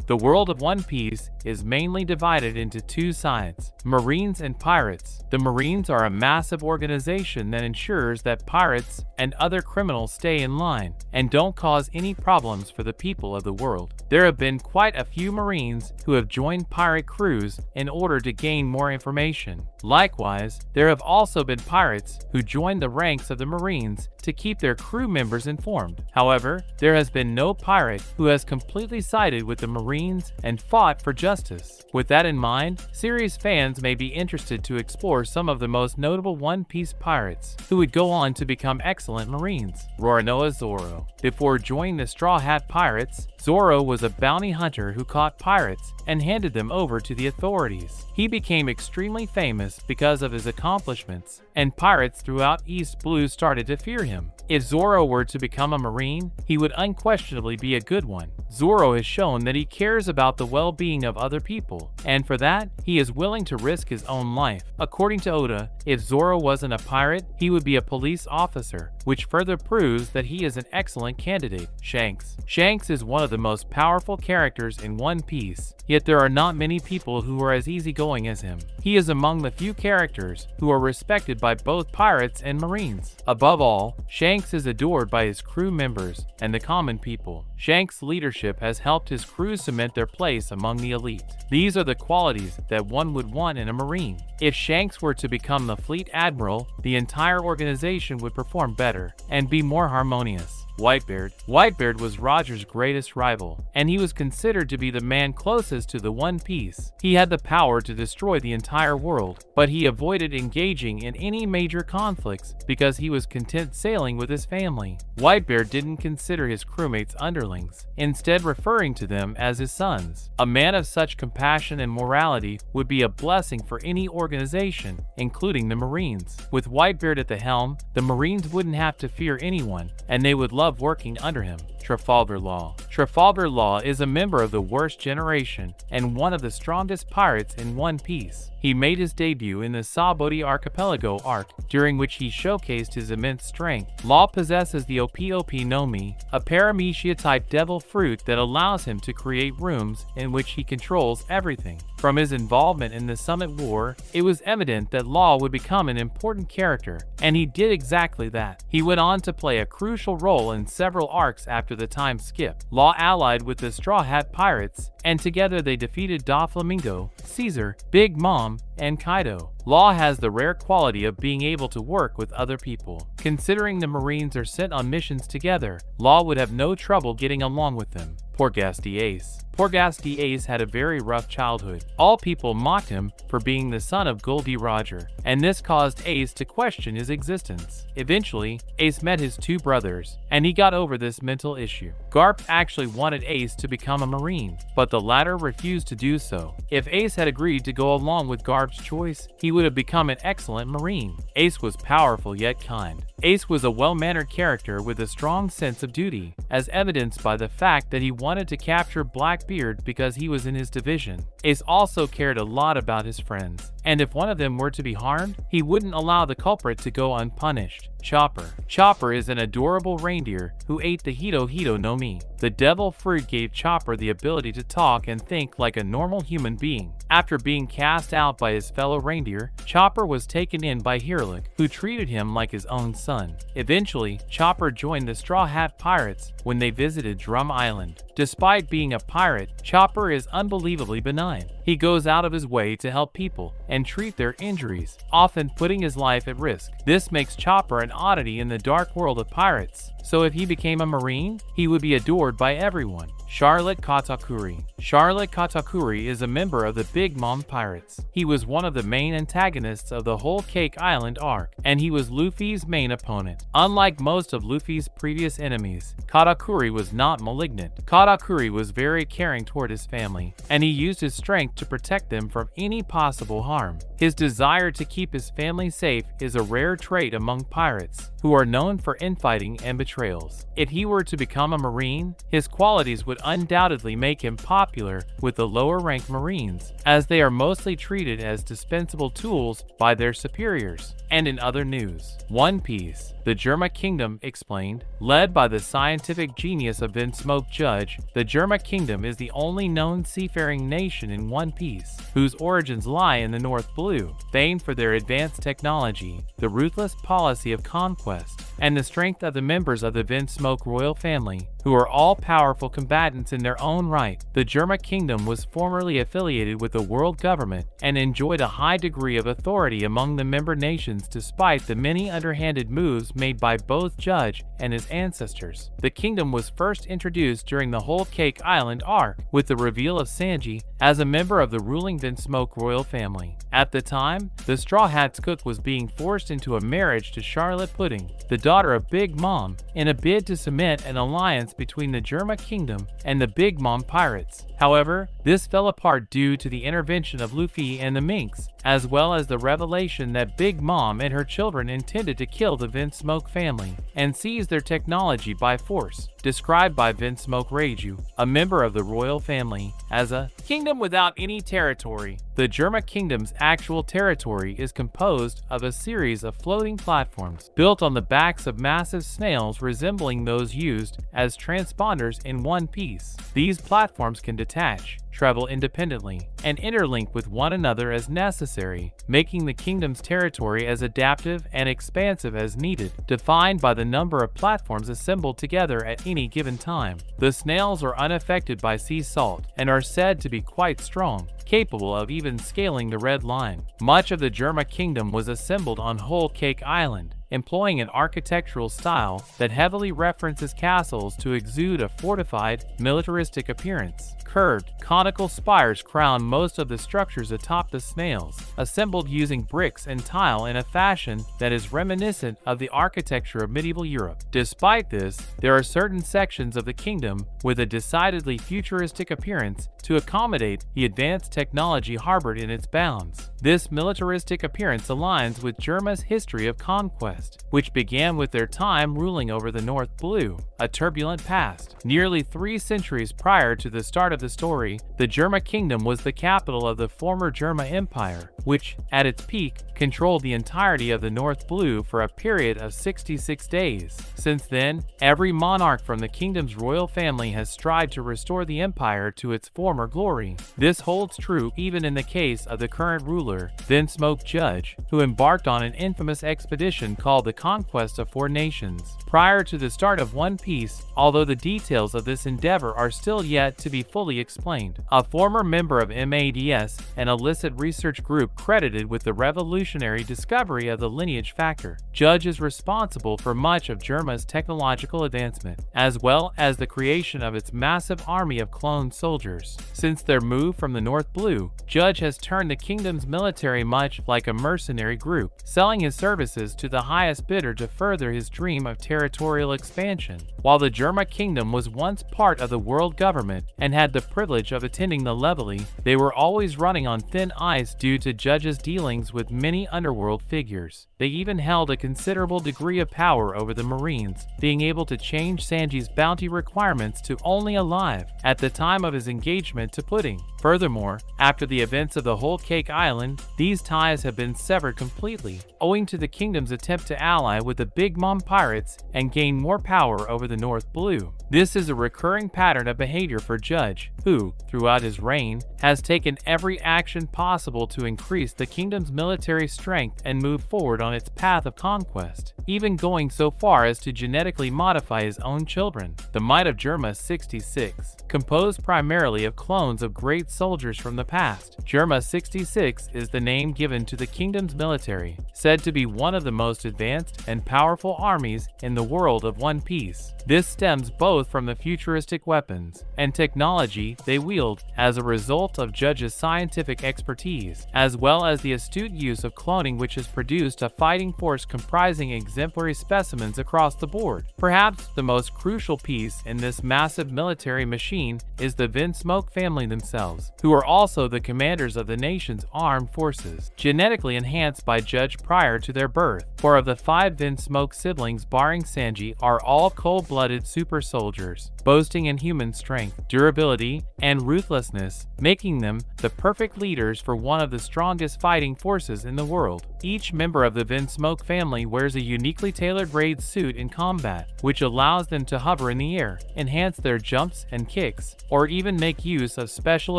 The world of One Piece is mainly divided into two sides, Marines and Pirates. The Marines are a massive organization that ensures that pirates and other criminals stay in line and don't cause any problems for the people of the world. There have been quite a few Marines who have joined pirate crews in order to gain more information. Likewise, there have also been pirates who joined the ranks of the Marines to keep their crew members informed. However, there has been no pirate who has completely sided with the Marines and fought for justice. With that in mind, series fans may be interested to explore some of the most notable One Piece pirates who would go on to become excellent Marines. Roronoa Zoro. Before joining the Straw Hat Pirates, Zoro was a bounty hunter who caught pirates and handed them over to the authorities. He became extremely famous because of his accomplishments, and pirates throughout East Blue started to fear him. If Zoro were to become a Marine, he would unquestionably be a good one. Zoro has shown that he cares about the well-being of other people, and for that, he is willing to risk his own life. According to Oda, if Zoro wasn't a pirate, he would be a police officer, which further proves that he is an excellent candidate. Shanks. Shanks is one of the most powerful characters in One Piece, yet there are not many people who are as easygoing as him. He is among the few characters who are respected by both pirates and Marines. Above all, Shanks is adored by his crew members and the common people. Shanks' leadership has helped his crew cement their place among the elite. These are the qualities that one would want in a Marine. If Shanks were to become the fleet admiral, the entire organization would perform better and be more harmonious. Whitebeard. Whitebeard was Roger's greatest rival, and he was considered to be the man closest to the One Piece. He had the power to destroy the entire world, but he avoided engaging in any major conflicts because he was content sailing with his family. Whitebeard didn't consider his crewmates underlings, instead referring to them as his sons. A man of such compassion and morality would be a blessing for any organization, including the Marines. With Whitebeard at the helm, the Marines wouldn't have to fear anyone, and they would love working under him. Trafalgar Law. Trafalgar Law is a member of the worst generation and one of the strongest pirates in One Piece. He made his debut in the Sabaody Archipelago arc, during which he showcased his immense strength. Law possesses the Opop no Mi, a paramecia-type devil fruit that allows him to create rooms in which he controls everything. From his involvement in the Summit War, it was evident that Law would become an important character, and he did exactly that. He went on to play a crucial role in several arcs after the time skip. Law allied with the Straw Hat Pirates, and together they defeated Doflamingo, Caesar, Big Mom, and Kaido. Law has the rare quality of being able to work with other people. Considering the Marines are sent on missions together, Law would have no trouble getting along with them. Porghasti Ace. Porghasti Ace had a very rough childhood. All people mocked him for being the son of Goldie Roger, and this caused Ace to question his existence. Eventually, Ace met his two brothers, and he got over this mental issue. Garp actually wanted Ace to become a Marine, but the latter refused to do so. If Ace had agreed to go along with Garp's choice, he would have become an excellent Marine. Ace was powerful yet kind. Ace was a well-mannered character with a strong sense of duty, as evidenced by the fact that he wanted to capture Blackbeard because he was in his division. Ace also cared a lot about his friends, and if one of them were to be harmed, he wouldn't allow the culprit to go unpunished. Chopper. Chopper is an adorable reindeer who ate the Hito Hito no Mi. The devil fruit gave Chopper the ability to talk and think like a normal human being. After being cast out by his fellow reindeer, Chopper was taken in by Hirlik, who treated him like his own son. Eventually, Chopper joined the Straw Hat Pirates when they visited Drum Island. Despite being a pirate, Chopper is unbelievably benign. He goes out of his way to help people and treat their injuries, often putting his life at risk. This makes Chopper an oddity in the dark world of pirates, so if he became a Marine, he would be adored by everyone. Charlotte Katakuri. Charlotte Katakuri is a member of the Big Mom Pirates. He was one of the main antagonists of the Whole Cake Island arc, and he was Luffy's main opponent. Unlike most of Luffy's previous enemies, Katakuri was not malignant. Katakuri was very caring toward his family, and he used his strength to protect them from any possible harm. His desire to keep his family safe is a rare trait among pirates, who are known for infighting and betrayals. If he were to become a Marine, his qualities would undoubtedly make him popular with the lower-ranked Marines, as they are mostly treated as dispensable tools by their superiors. And in other news, One Piece, the Germa Kingdom explained. Led by the scientific genius of Vinsmoke Judge, the Germa Kingdom is the only known seafaring nation in One Piece, whose origins lie in the North Blue, famed for their advanced technology, the ruthless policy of conquest, and the strength of the members of the Vinsmoke royal family, who are all powerful combatants in their own right. The Germa Kingdom was formerly affiliated with the world government and enjoyed a high degree of authority among the member nations despite the many underhanded moves made by both Judge and his ancestors. The kingdom was first introduced during the Whole Cake Island arc with the reveal of Sanji as a member of the ruling Vinsmoke royal family. At the time, the Straw Hat's cook was being forced into a marriage to Charlotte Pudding, the daughter of Big Mom, in a bid to cement an alliance between the Germa Kingdom and the Big Mom pirates. However, this fell apart due to the intervention of Luffy and the Minks, as well as the revelation that Big Mom and her children intended to kill the Vinsmoke family and seize their technology by force. Described by Vinsmoke Reiju, a member of the royal family, as a kingdom without any territory. The Germa Kingdom's actual territory is composed of a series of floating platforms built on the backs of massive snails resembling those used as transponders in One Piece. These platforms can detach, travel independently, and interlink with one another as necessary, making the kingdom's territory as adaptive and expansive as needed, defined by the number of platforms assembled together at any given time. The snails are unaffected by sea salt and are said to be quite strong, capable of even scaling the Red Line. Much of the Germa Kingdom was assembled on Whole Cake Island, employing an architectural style that heavily references castles to exude a fortified, militaristic appearance. Curved, conical spires crown most of the structures atop the snails, assembled using bricks and tile in a fashion that is reminiscent of the architecture of medieval Europe. Despite this, there are certain sections of the kingdom with a decidedly futuristic appearance to accommodate the advanced technology harbored in its bounds. This militaristic appearance aligns with Germa's history of conquest, which began with their time ruling over the North Blue, a turbulent past. Nearly 3 centuries prior to the start of the story, the Germa Kingdom was the capital of the former Germa Empire, which, at its peak, controlled the entirety of the North Blue for a period of 66 days. Since then, every monarch from the kingdom's royal family has strived to restore the empire to its former glory. This holds true even in the case of the current ruler, Vinsmoke Judge, who embarked on an infamous expedition called the Conquest of 4 Nations. Prior to the start of One Piece, although the details of this endeavor are still yet to be fully explained, a former member of MADS, an illicit research group credited with the revolutionary discovery of the lineage factor, Judge is responsible for much of Germa's technological advancement, as well as the creation of its massive army of clone soldiers. Since their move from the North Blue, Judge has turned the kingdom's military much like a mercenary group, selling his services to the highest bidder to further his dream of territorial expansion. While the Germa Kingdom was once part of the world government and had the privilege of attending the levee, they were always running on thin ice due to Judge's dealings with many underworld figures. They even held a considerable degree of power over the Marines, being able to change Sanji's bounty requirements to only alive at the time of his engagement to Pudding. Furthermore, after the events of the Whole Cake Island, these ties have been severed completely, owing to the kingdom's attempt to ally with the Big Mom pirates and gain more power over the North Blue. This is a recurring pattern of behavior for Judge, who, throughout his reign, has taken every action possible to increase the kingdom's military strength and move forward on its path of conquest, even going so far as to genetically modify his own children. The Might of Germa 66, composed primarily of clones of great soldiers from the past. Germa 66 is the name given to the kingdom's military, said to be one of the most advanced and powerful armies in the world of One Piece. This stems both from the futuristic weapons and technology they wield as a result of Judge's scientific expertise, as well as the astute use of cloning, which has produced a fighting force comprising exemplary specimens across the board. Perhaps the most crucial piece in this massive military machine is the Vinsmoke family themselves. generals, who are also the commanders of the nation's armed forces, genetically enhanced by Judge prior to their birth. 4 of the 5 Vinsmoke siblings barring Sanji are all cold-blooded super soldiers, boasting inhuman strength, durability, and ruthlessness, making them the perfect leaders for one of the strongest fighting forces in the world. Each member of the Vinsmoke family wears a uniquely tailored raid suit in combat, which allows them to hover in the air, enhance their jumps and kicks, or even make use of special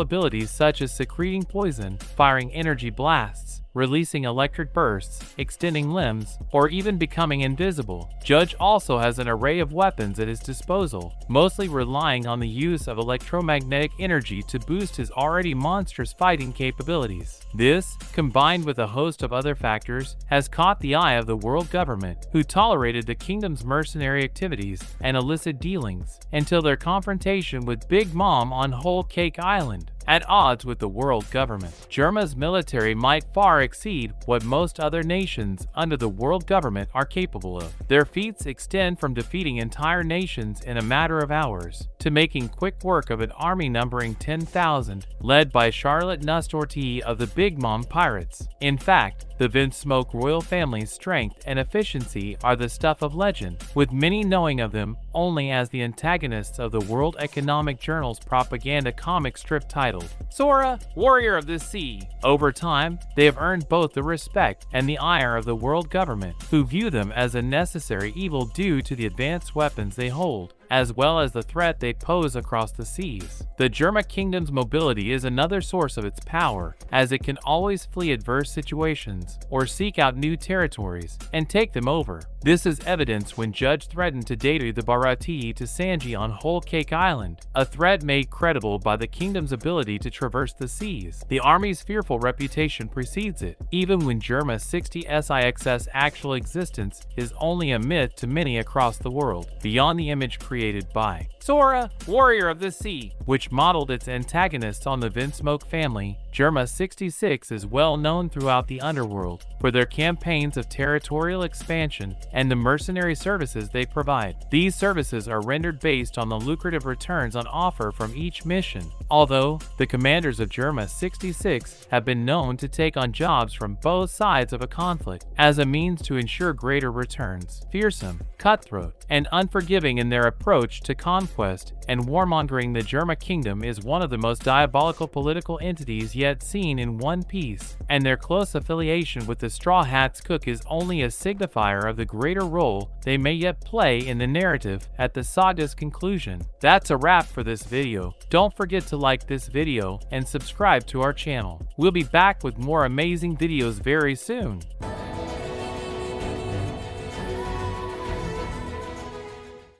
abilities such as secreting poison, firing energy blasts, releasing electric bursts, extending limbs, or even becoming invisible. Judge also has an array of weapons at his disposal, mostly relying on the use of electromagnetic energy to boost his already monstrous fighting capabilities. This, combined with a host of other factors, has caught the eye of the world government, who tolerated the kingdom's mercenary activities and illicit dealings until their confrontation with Big Mom on Whole Cake Island. At odds with the world government, Germa's military might far exceed what most other nations under the world government are capable of. Their feats extend from defeating entire nations in a matter of hours to making quick work of an army numbering 10,000, led by Charlotte Nustorti of the Big Mom Pirates. In fact, the Vinsmoke royal family's strength and efficiency are the stuff of legend, with many knowing of them only as the antagonists of the World Economic Journal's propaganda comic strip titled Sora, Warrior of the Sea. Over time, they have earned both the respect and the ire of the world government, who view them as a necessary evil due to the advanced weapons they hold, as well as the threat they pose across the seas. The Germa Kingdom's mobility is another source of its power, as it can always flee adverse situations or seek out new territories and take them over. This is evidenced when Judge threatened to debut the Bharati to Sanji on Whole Cake Island, a threat made credible by the kingdom's ability to traverse the seas. The army's fearful reputation precedes it, even when Germa 60 SIX's actual existence is only a myth to many across the world, beyond the image created by Sora, Warrior of the Sea, which modeled its antagonists on the Vinsmoke family. Germa 66 is well known throughout the underworld for their campaigns of territorial expansion and the mercenary services they provide. These services are rendered based on the lucrative returns on offer from each mission, although the commanders of Germa 66 have been known to take on jobs from both sides of a conflict as a means to ensure greater returns. Fearsome, cutthroat, and unforgiving in their approach to conquest and warmongering, the Germa Kingdom is one of the most diabolical political entities yet seen in One Piece, and their close affiliation with the Straw Hats Cook is only a signifier of the greater role they may yet play in the narrative at the saga's conclusion. That's a wrap for this video. Don't forget to like this video and subscribe to our channel. We'll be back with more amazing videos very soon.